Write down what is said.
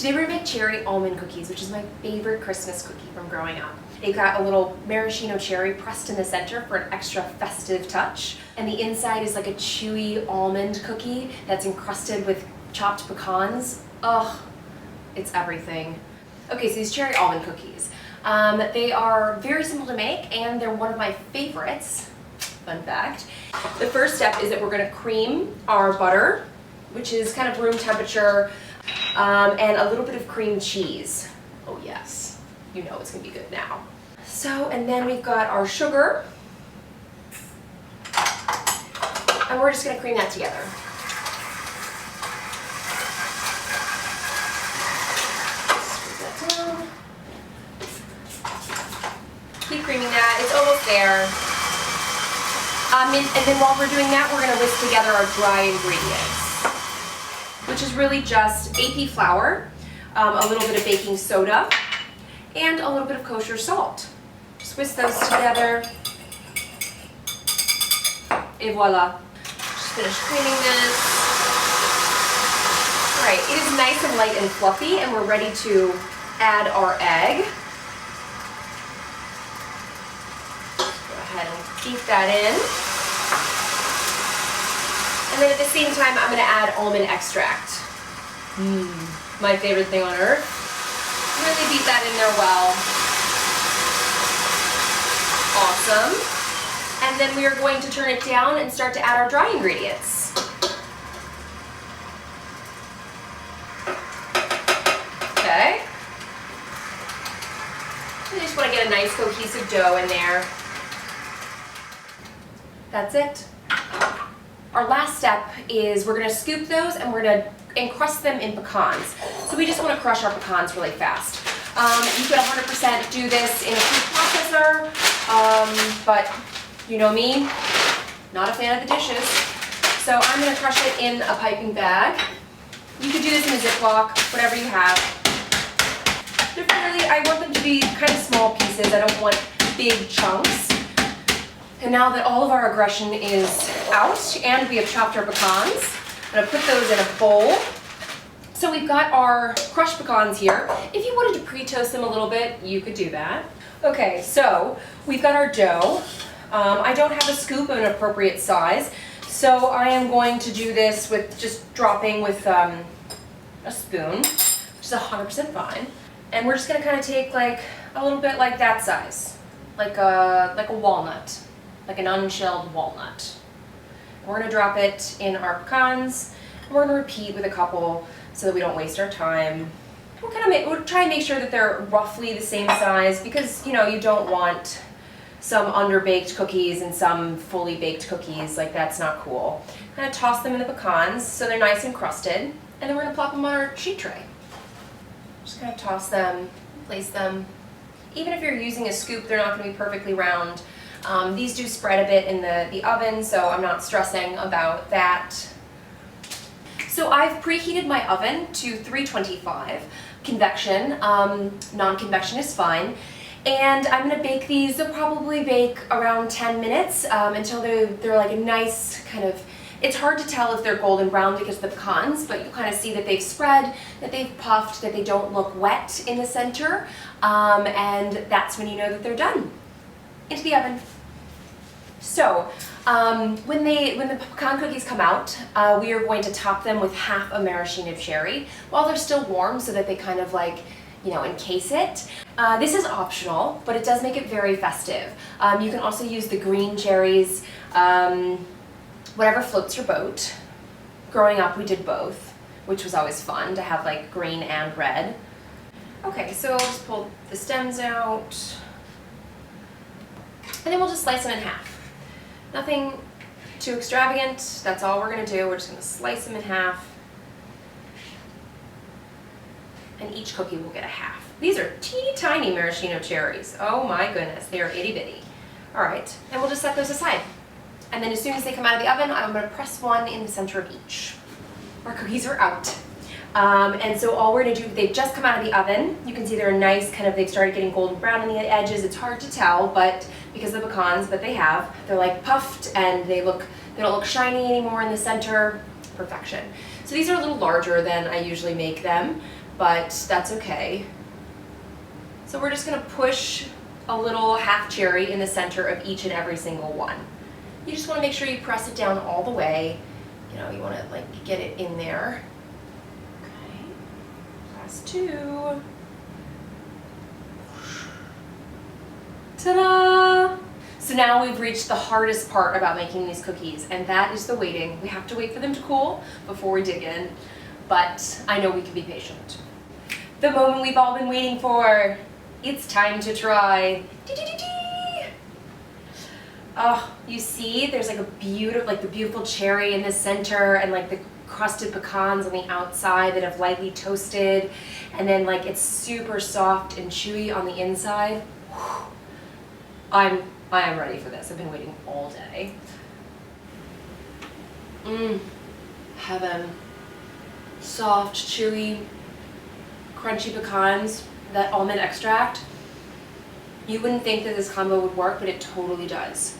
Today we're gonna make cherry almond cookies, which is my favorite Christmas cookie from growing up. They've got a little maraschino cherry pressed in the center for an extra festive touch. And the inside is like a chewy almond cookie that's encrusted with chopped pecans. Ugh, it's everything. Okay, so these cherry almond cookies. They are very simple to make and they're one of my favorites. Fun fact. The first step is that we're gonna cream our butter, which is kind of room temperature, and a little bit of cream cheese. Oh yes, you know it's gonna be good now. So, and then we've got our sugar, and we're just gonna cream that together. Squeeze that down. Keep creaming that, it's almost there. And then while we're doing that, we're gonna whisk together our dry ingredients, which is really just AP flour, a little bit of baking soda, and a little bit of kosher salt. Just whisk those together. Et voila. Just finish creaming this. All right, it is nice and light and fluffy, and we're ready to add our egg. Go ahead and beat that in. And then at the same time, I'm gonna add almond extract. My favorite thing on earth. Really beat that in there well. Awesome. And then we are going to turn it down and start to add our dry ingredients. Okay. I just want to get a nice cohesive dough in there. That's it. Our last step is we're going to scoop those and we're going to encrust them in pecans. So we just want to crush our pecans really fast. You could 100% do this in a food processor, but you know me, not a fan of the dishes. So I'm going to crush it in a piping bag. You could do this in a Ziploc, whatever you have. They're fairly, I want them to be kind of small pieces. I don't want big chunks. And now that all of our aggression is out and we have chopped our pecans, I'm going to put those in a bowl. So we've got our crushed pecans here. If you wanted to pre-toast them a little bit, you could do that. Okay, so we've got our dough. I don't have a scoop of an appropriate size, so I am going to do this with just dropping with a spoon, which is 100% fine. And we're just going to kind of take like a little bit like that size, like a walnut. Like an unshelled walnut. We're going to drop it in our pecans, and we're going to repeat with a couple so that we don't waste our time. We'll try and make sure that they're roughly the same size because, you know, you don't want some underbaked cookies and some fully baked cookies. Like, that's not cool. Kind of toss them in the pecans so they're nice and crusted, and then we're going to plop them on our sheet tray. Just kind of toss them, place them. Even if you're using a scoop, they're not going to be perfectly round. These do spread a bit in the oven, so I'm not stressing about that. So I've preheated my oven to 325 convection. Non-convection is fine. And I'm going to bake these. They'll probably bake around 10 minutes until they're like a nice kind of, it's hard to tell if they're golden brown because of the pecans, but you kind of see that they've spread, that they've puffed, that they don't look wet in the center, and that's when you know that they're done. Into the oven. So, when the pecan cookies come out, we are going to top them with half a maraschino cherry while they're still warm so that they kind of like, you know, encase it. This is optional, but it does make it very festive. You can also use the green cherries, whatever floats your boat. Growing up, we did both, which was always fun to have like green and red. Okay, so I'll just pull the stems out. And then we'll just slice them in half. Nothing too extravagant, that's all we're going to do. We're just going to slice them in half. And each cookie will get a half. These are teeny tiny maraschino cherries. Oh my goodness, they are itty bitty. Alright, and we'll just set those aside. And then as soon as they come out of the oven, I'm going to press one in the center of each. Our cookies are out. And so all we're going to do, they've just come out of the oven. You can see they're nice, kind of, they've started getting golden brown on the edges. It's hard to tell, but because of the pecans, but they have. They're like puffed and they don't look shiny anymore in the center. Perfection. So these are a little larger than I usually make them, but that's okay. So we're just gonna push a little half cherry in the center of each and every single one. You just wanna make sure you press it down all the way. You know, you wanna like get it in there. Okay, last two. Ta-da! So now we've reached the hardest part about making these cookies, and that is the waiting. We have to wait for them to cool before we dig in, but I know we can be patient. The moment we've all been waiting for. It's time to try. Oh, you see, there's like the beautiful cherry in the center, and like the crusted pecans on the outside that have lightly toasted, and then like it's super soft and chewy on the inside. I am ready for this. I've been waiting all day. Heaven. Soft, chewy, crunchy pecans, that almond extract. You wouldn't think that this combo would work, but it totally does.